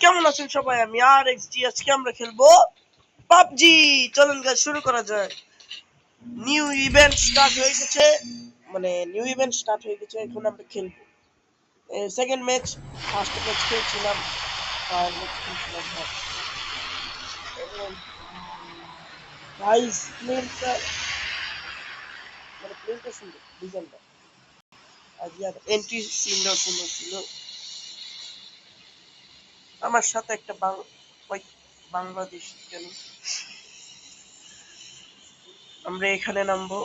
কেমন আছেন সবাই? আমি আর এক্সডি। আজকে আমরা খেলবো পাবজি। চলুন গাইস শুরু করা যায়। নিউ ইভেন্ট স্টার্ট হয়ে গেছে, এখন আমরা খেলবো সেকেন্ড ম্যাচ। ফার্স্ট ম্যাচ খেলছিলাম, আর ম্যাচ খেলছিলাম গাইস। প্লেনটা সুন্দর, ডিজাইনটা আর এন্ট্রি সিনটাও সুন্দর ছিল। আমার সাথে একটা বাংলাদেশ গেল। আমরা এখানে নামবো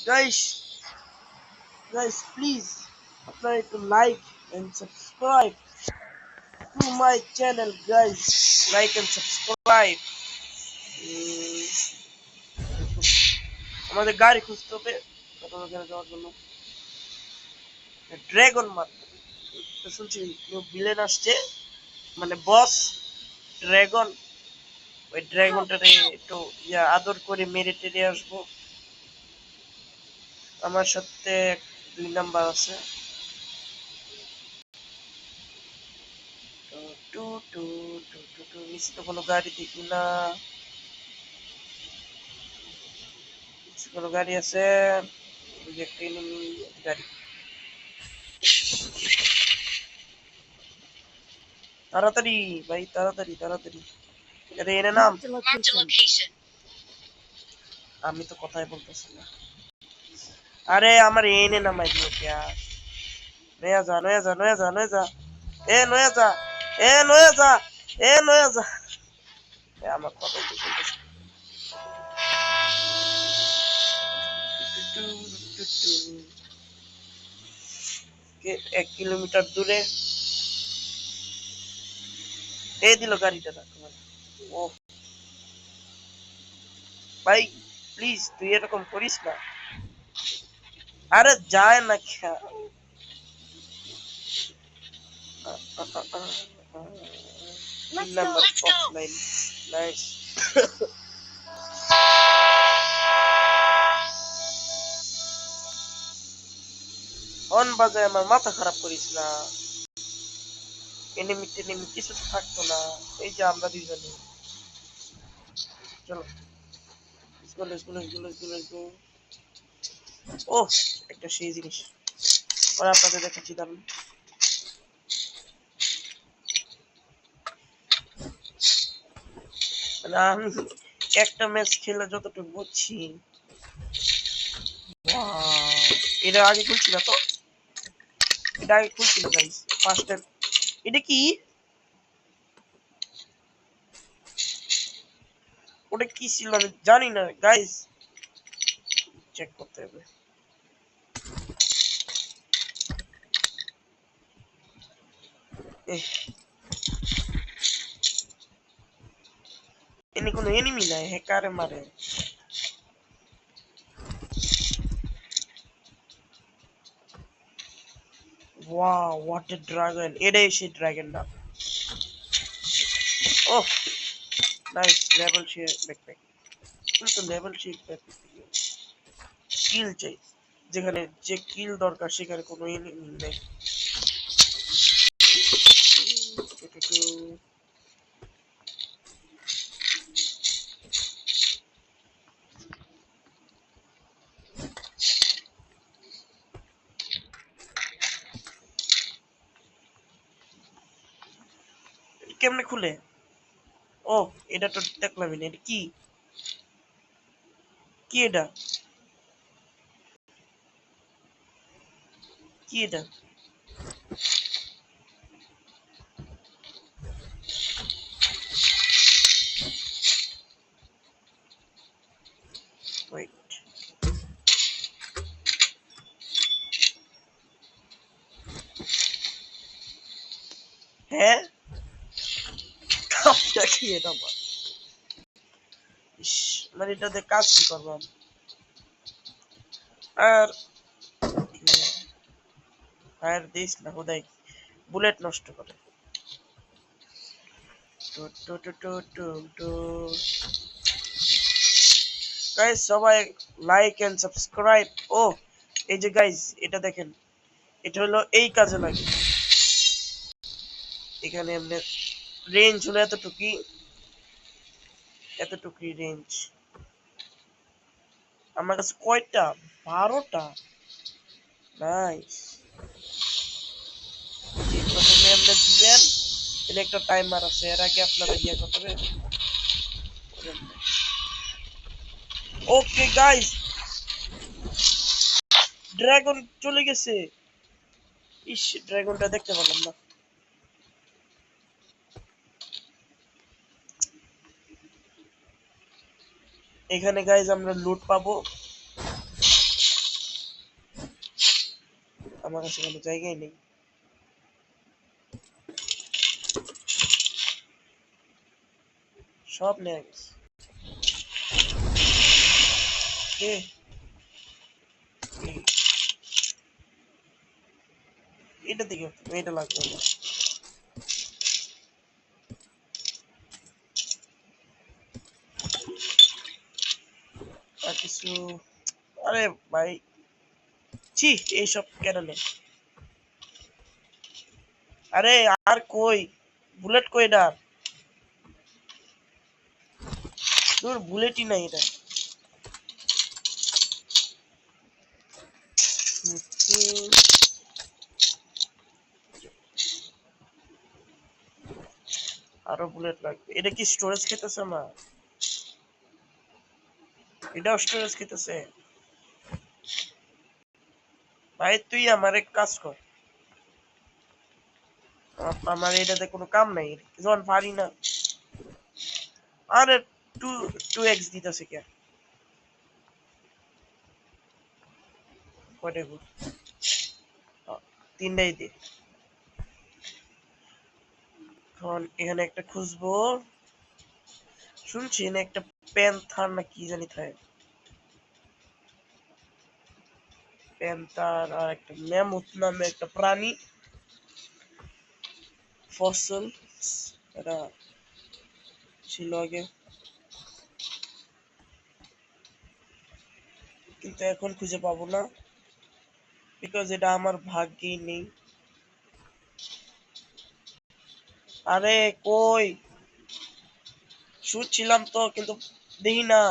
গাইস। প্লিজ আপনারা একটু like and subscribe to my channel guys. Like and subscribe. আমাদের গাড়ি খুঁজতে হবে যাওয়ার জন্য। ড্রাগন মার তো শুনছি ভিলেন আসছে, মানে বস ড্রাগন। ওই ড্রাগনটারে একটু আদর করে মেরে টেরে আসবো। আমার সাথে 2 নাম্বার আছে। Two two two two two নিচে তো কোনো গাড়ি দেখি না। কোনো গাড়ি আছে? ওই যে একটা enemy গাড়ি। তাড়াতাড়ি ভাই, তাড়াতাড়ি তাড়াতাড়ি। আরে এনে নাম। আমি তো কথাই বলতেছি না। আরে আমার এনে নামাই দিও क्या? নয়া যা নয়া যা নয়া যা নয়া যা। এ নয়া যা, এ নয়া যা, এ নয়া যা। আমার কথা তো শুনতেছি। 1 কিলোমিটার দূরে এ দিল গাড়িটা রাখো। ও ভাই প্লিজ তুই এরকম করিস না। আরে যায় না খেয়া। Number offline nice. হর্ন বাজায় আমার মাথা খারাপ করিস না। এনিমি টেনিমি কিছু থাকতো না। এই যে আমরা দুইজনে। চলো লেটস গো। ও একটা সেই জিনিস পরে আপনাদের দেখাচ্ছি দারুন। মানে আমি একটা ম্যাচ খেলে যতটুকু বুঝছি, এটা আগে খুলছি না তো, এটা আগে খুলছি না গাইস। First time. এটা কি? ওটা কি ছিল আমি জানি না গাইস, চেক করতে হবে। এনে কোনো এনিমি নাই, হ্যাকারে মারে। Wow what a dragon. এটাই সেই ড্রাগনটা। ও নাইস লেভেল শেয়ার ব্যাকপ্যাক। কিন্তু লেভেল শেয়ার ব্যাকপ্যাক কিল চাই, যেখানে যে কিল দরকার সেখানে কোনো এনিমি নেই। কেমনে খুলে? ও এটা তো দেখলাম না। এটা কি? কি এটা? কি এটা? ওয়েট, হ্যাঁ কি এটা? মানে এটাতে কাজ কি করবো আমি? আর ফায়ার দিস না হুদাই, বুলেট নষ্ট করে। গাইস সবাই লাইক এন্ড সাবস্ক্রাইব। ও এই যে গাইস এটা দেখেন, এটা হলো এই কাজে লাগে। এখানে এমনি রেঞ্জ হলো এতটুকুই রেঞ্জ। আমার কাছে কয়টা? 12টা। নাইস। প্রথমে আপনি দিবেন, এর একটা টাইমার আছে, এর আগে আপনারা ইয়ে করতে হবে। ওকে গাইস, ড্রাগন চলে গেছে। ইস, ড্রাগনটা দেখতে পেলাম না। এখানে গাইস আমরা লুট পাবো। আমার কাছে কোনো জায়গায় নেই। সব নেক্স কে এটা দিকে, এটা লাগবে না। আর কিছু, আরে ভাই ছি, এইসব কেন নেই? আরে আর কই বুলেট, কই না? তোর বুলেটই নাই এটা। আরো বুলেট লাগবে। এটা কি স্টোরেজ খেতেছে না? এটাও স্টোরেজ খেতেছে। ভাই তুই আমার এক কাজ কর, আমার এটাতে কোনো কাম নাই যখন পারি না। আরে টু 2x দিতেছে কে? কয়টা গুড? 3টাই দে। এখন এখানে একটা খুঁজবো। শুনছি না একটা প্যান্থার না কি জানি থাকে। প্যান্থার আর একটা ম্যামথ নামে একটা প্রাণী, ফসল, এটা ছিল আগে, কিন্তু এখন খুঁজে পাবো না, বিকজ এটা আমার ভাগ্যেই নেই। আরে কই, শুনছিলাম তো কিন্তু দেখি না।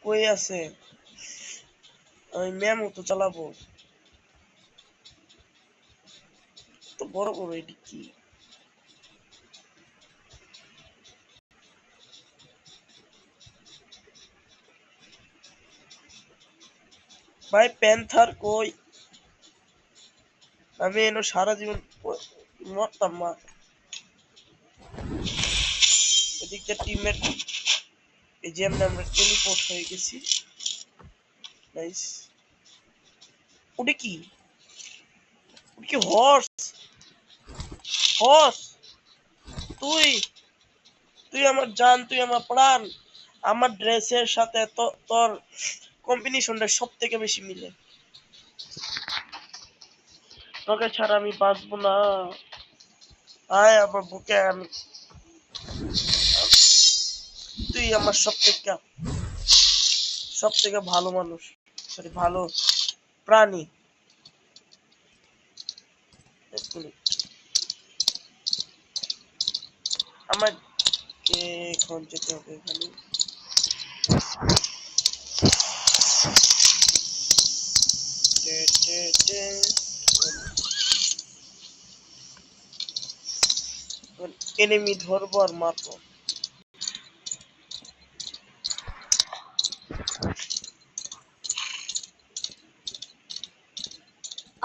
কই আছে? আমি ম্যাম তো চালাবো তো বড় বড়, এটি কি? ভাই প্যান্থার কই? আমি এনো সারা জীবন মরতাম মা। এদিকটা টিমের, এই যে আমরা টেলিপোর্ট হয়ে গেছি। নাইস। ওটা কি? ওটা কি হর্স? হর্স? তুই তুই আমার জান, তুই আমার প্রাণ। আমার ড্রেসের সাথে তো তোর কম্বিনেশনটা সব থেকে বেশি মিলে। তোকে ছাড়া আমি বাঁচবো না। আয় আমার বুকে, আমি, তুই আমার সব থেকে ভালো মানুষ, সরি ভালো প্রাণী। আমার এখন যেতে হবে এখানে। এনিমি ধরবো আর মারবো।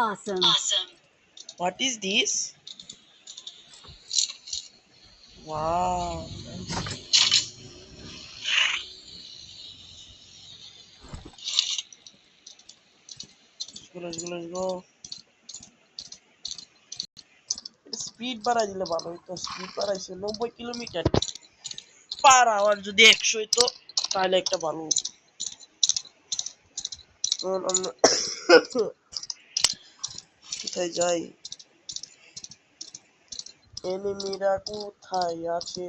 Awesome. What is this? Wow. Let's go. Speed বাড়াই দিলে ভালো হইতো। স্পিড বাড়াইছে 90 কিলোমিটার/আওয়ার, যদি 100 হইতো তাহলে একটা ভালো হতো। আমরা কোথায় যাই? এনিমিরা কোথায় আছে?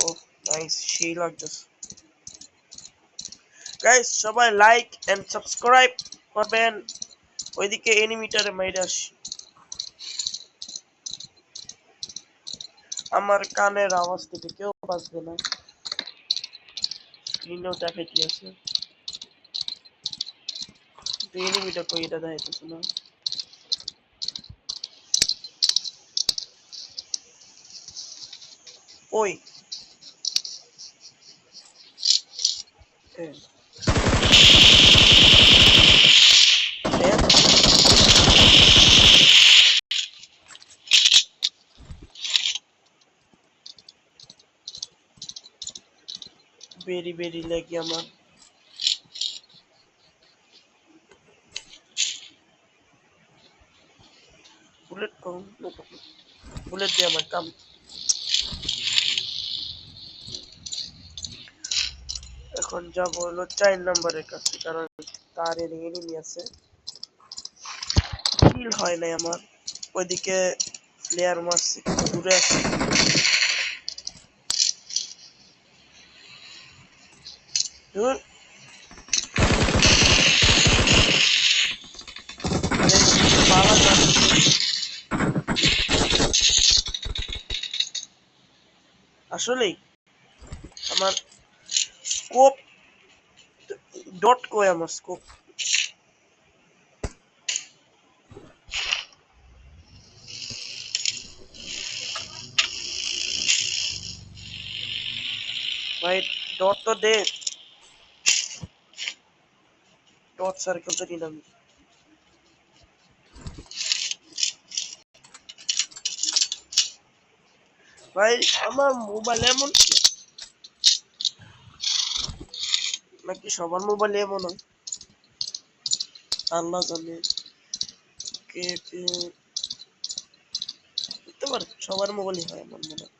ও নাইস, সেই লাগতেছে। গাইস সবাই লাইক এন্ড সাবস্ক্রাইব করবেন। ওইদিকে এনিমিটারে মাইরে আসি। আমার কানের আওয়াজ থেকে কেউ বাঁচবে না। স্ক্রিনেও দেখাইতে আছে, কিন্তু এনিমিটা কই এটা দেখাইতেছে না। ওই বেরি বেরি লেগে আমার। বুলেট কম, বুলেট দিয়ে আমার কাম। এখন যাবো হলো 4 নম্বরের কাছে, কারণ তার এনিমি আছে। কিল হয় নাই আমার, ওইদিকে প্লেয়ার মারছে, দূরে আছে। ধুর, আরে পালা না। আসলেই আমার স্কোপ ডট কই, আমার স্কোপ। ভাই ডট তো দে, ডট সার্কেল তো নিলাম। ভাই আমার মোবাইল এমন নাকি, সবার মোবাইল এমন হয় আল্লাহ জানে। কে কে বুঝতে পারে, সবার মোবাইলই হয় আমার মনে হয়।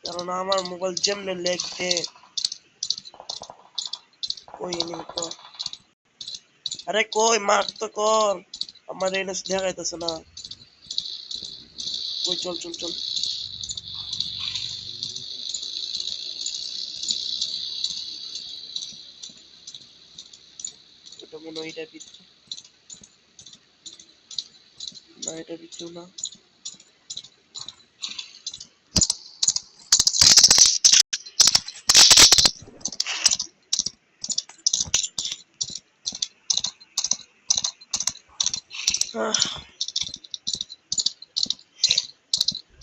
কারণ আমার মোবাইল যেমনে লেগ দে, কই নেই তো। আরে কই মার তো কর, আমার এনে দেখাইতেছে না। কই চল চল চল। এটা মনে হয় এটা ভিতরে না, এটা ভিতরে না।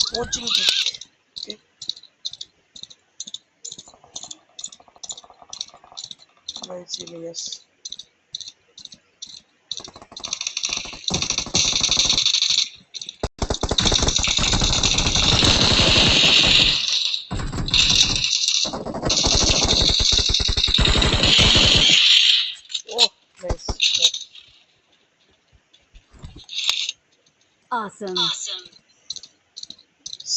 কোচিং পিক, নাইস ইলিয়াস। ও নাইস। Awesome.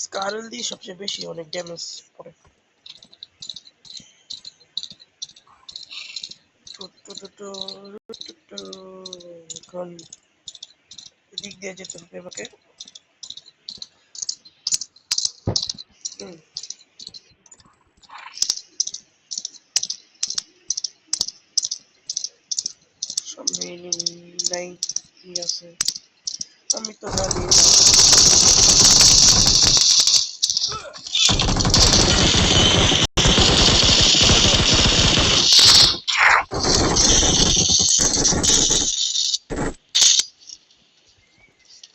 স্কারেল দিয়ে সবচেয়ে বেশি অনেক ড্যামেজ করে। এখন এদিক দিয়ে যেতে হবে আমাকে। সামনে নাই, কি আছে আমি তো জানি না।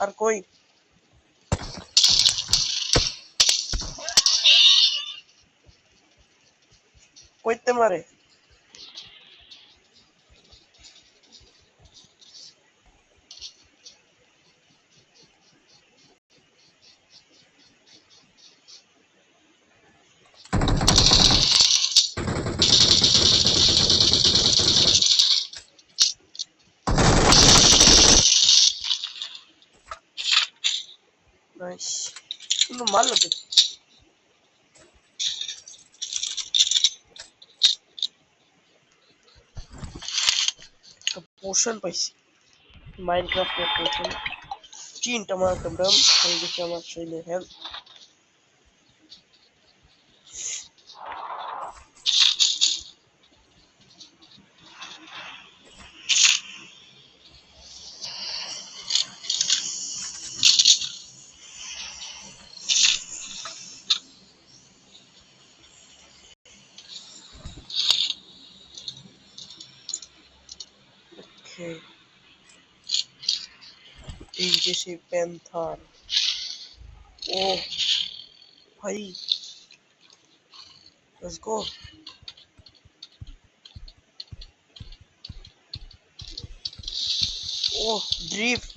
আর কই কইতে মারে। নাইস, কিন্তু মারলো তো। পোর্শন পাইছি, মাইনক্রাফটের পোর্শন। তিনটা মারতাম ডাম হয়ে গেছে আমার শরীরে হেলথ। এই যে সেই প্যান্থার। ও ভাই, লেটস গো। ও ড্রিফট,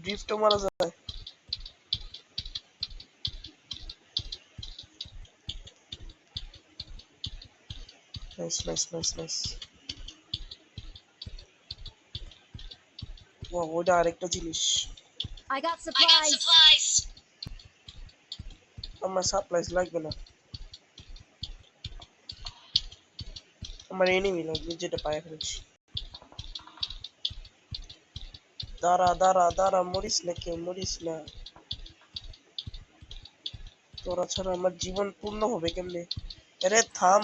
ড্রিফটও মারা যায়। Nice nice nice nice. ওটা আরেকটা জিনিস। I got supplies. আমার সাপ্লাইজ লাগবে না, আমার এনিমি লাগবে যেটা পায়ে ফেলছি। দাঁড়া দাঁড়া দাঁড়া, মরিস না, কেউ মরিস না। তোরা ছাড়া আমার জীবন পূর্ণ হবে কেমনে? আরে থাম।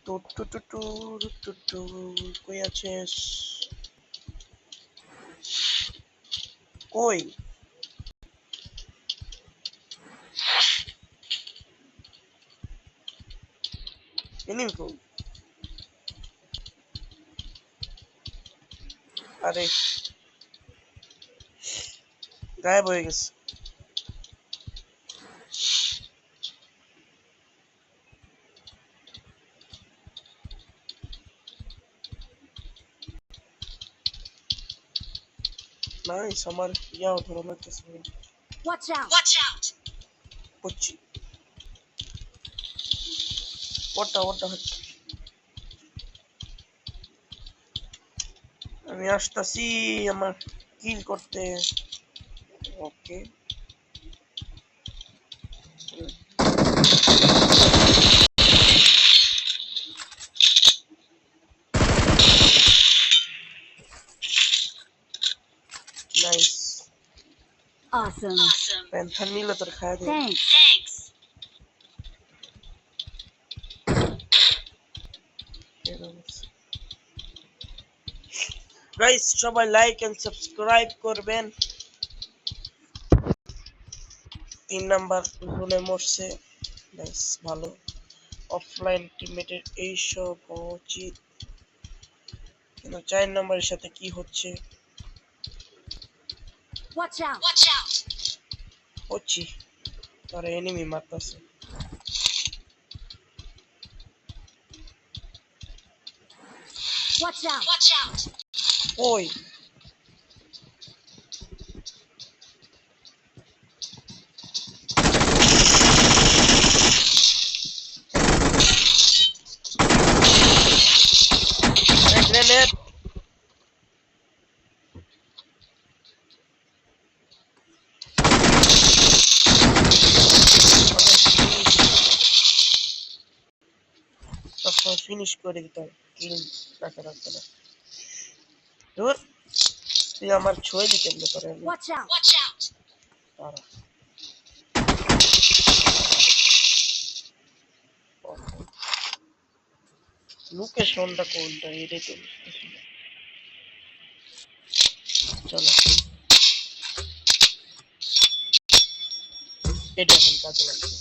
টু টু টু টু টু টু, কই আছিস? কই? এনিমি কই? আরে গায়েব হয়ে গেছে। নাইস, আমার ইয়াও ধরা লাগতেছে। Watch out. বুঝছি। ওটা ওটা হচ্ছে, আমি আসতেছি আমার কিল করতে। ওকে, নাইস। Awesome. প্যান্থার নিলে তোর খায়া দে। Thanks. গাইস সবাই লাইক এন্ড সাবস্ক্রাইব করবেন। 3 নাম্বার জোনে মরছে। নাইস, ভালো। অফলাইন টিমমেটের এইসব উচিত, কিন্তু 4 নাম্বারের সাথে কি হচ্ছে? Watch out. হচ্ছি, তারা এনিমি মারতাছে। Watch out. ওই আরে গ্রেনেড। সবসময় ফিনিশ করে দিতাম, কিল রাখা রাখতে না। ধুর, তুই আমার ছয় দিকে কেমনে করে? Watch out. তারা লোকেশনটা কোনটা এটাই তো বুঝতেছি না। চলো, এটা এখন কাজে লাগবে।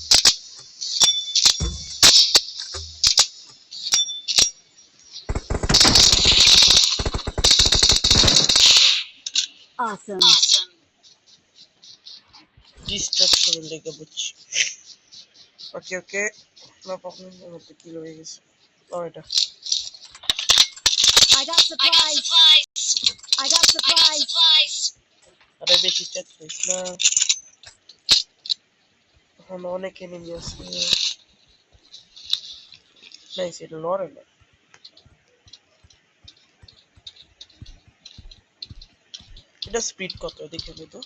Awesome. ডিস্ট্রাকশন লেগে বুঝছি। ওকে ওকে, নো প্রবলেম। মধ্যে কিল হয়ে গেছে। ও এটা I got supplies. আরে বেশি চেক করিস না, এখন অনেক এনিমি আছে। নাইস, এটা লড়ে না। এটা স্পিড কত দেখে নি তো?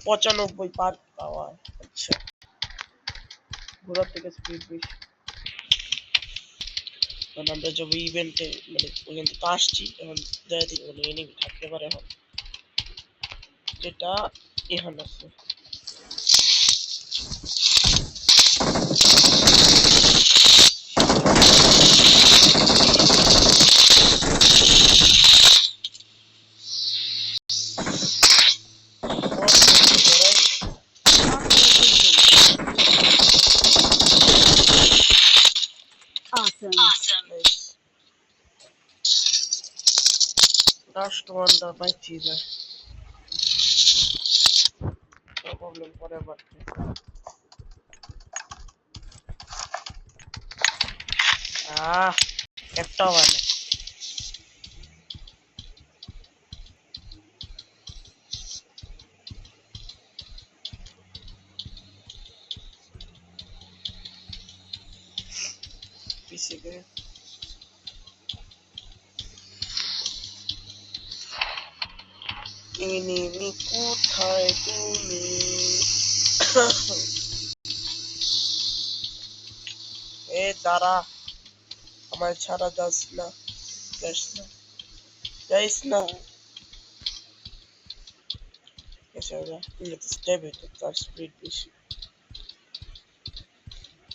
95 পার পাওয়ার। আচ্ছা, ঘোড়ার থেকে স্পিড বেশি। কারণ আমরা যখন ইভেন্টে মানে ওখান থেকে আসছি এখন যাই দিই মানে এনিমি থাকতে পারে এখন যেটা এখন আছে Awesome. Awesome. Last one the by teaser. No problem forever. একটা মানে পিছে গিয়ে এনিমি কোথায় তুমি এ দাঁড়া আমার ছাড়া যাস না যাইস না এসে যা তুমি তো স্টেবে তো তার স্পিড বেশি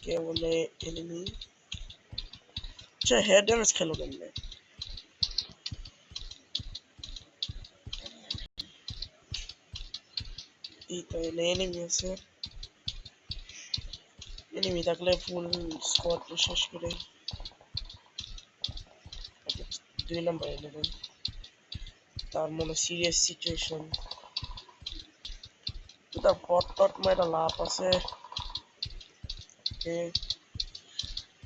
কে বলে এনিমি আচ্ছা হেড ড্যামেজ খেলো কেমনে এই তো এনিমি আছে এনিমি থাকলে ফুল স্কোয়াড শেষ করে 2 নাম্বার এলেভেন তার মনে সিরিয়াস সিচুয়েশন এটা বট টট মেরা লাভ আছে এ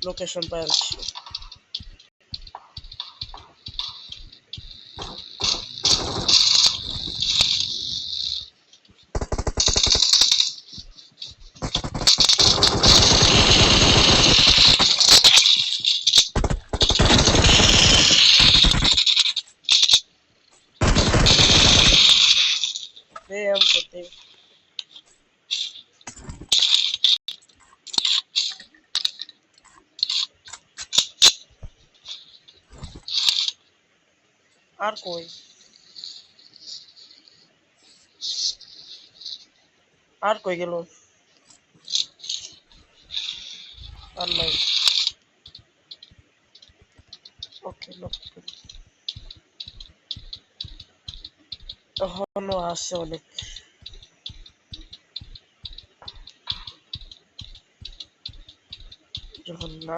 লোকেশন পাইছি am করতে আর কই গেল আর নাই ওকে লক করি এখনো আছে অনেক যখন না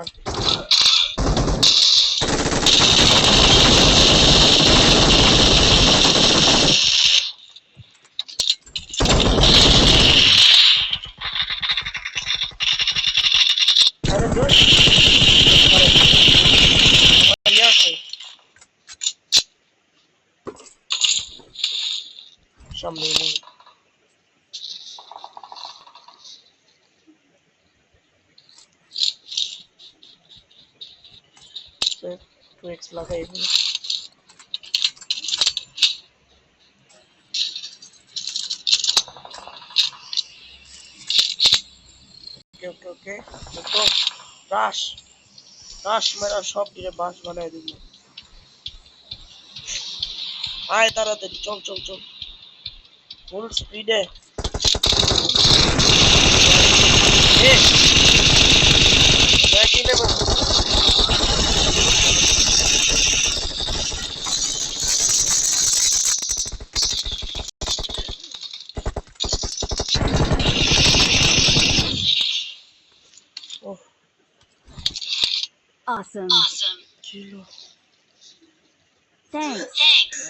আরে দূর সামনে নেই 2x লাগাই ওকে তো রাশ মেরা সব দিয়ে বাস বানাই দিল আয় তাড়াতাড়ি চল ফুল স্পিডে এ ব্যাকি নেব ওহ Awesome. Awesome. কিলো Thanks. Thanks.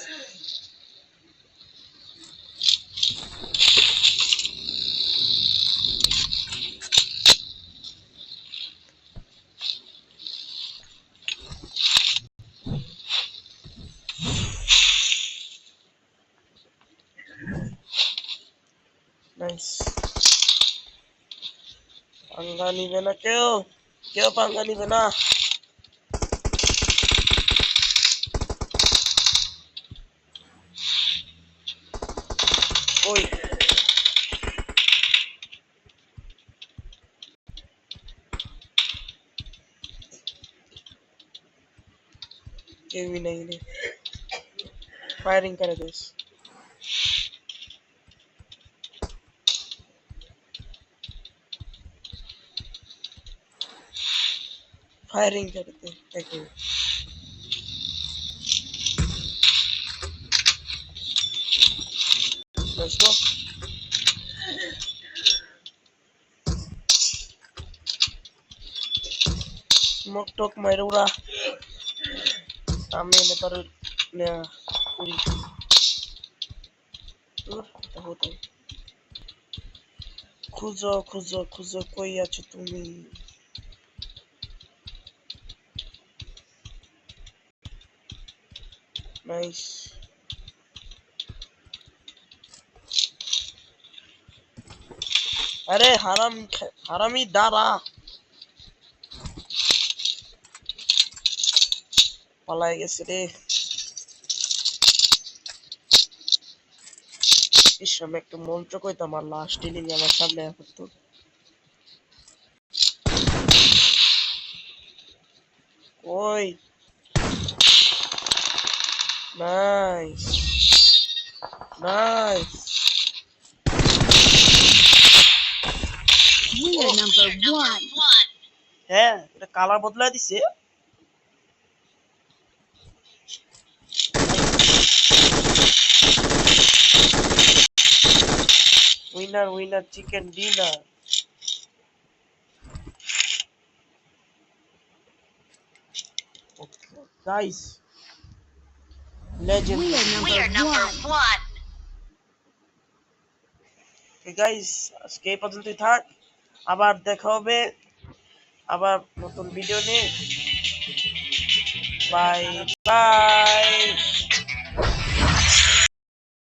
নাইস পাঙ্গা নিবে না কেউ পাঙ্গা নিবে না ওই केवी नहीं ने फायरिंग कर दिस फायरिंग करते देखो लेट्स गो स्मोक टॉक मारूंगा सामने ने पर ने पूरी होता খুঁজো খুঁজো খুঁজো কই আছো তুমি নাইস আরে হারামি দাঁড়া পালাই গেছে রে ইস আমি একটু মন্ত্র কইতাম আর লাস্ট ইনিং আমার সামনে করতো ওই nice nice We are number one. হ্যাঁ এটা কালার বদলাই দিছে winner winner chicken dinner guys legend We are number one. Guys আজকে এই পর্যন্তই থাক আবার দেখা হবে আবার নতুন ভিডিও নিয়ে বাই বাই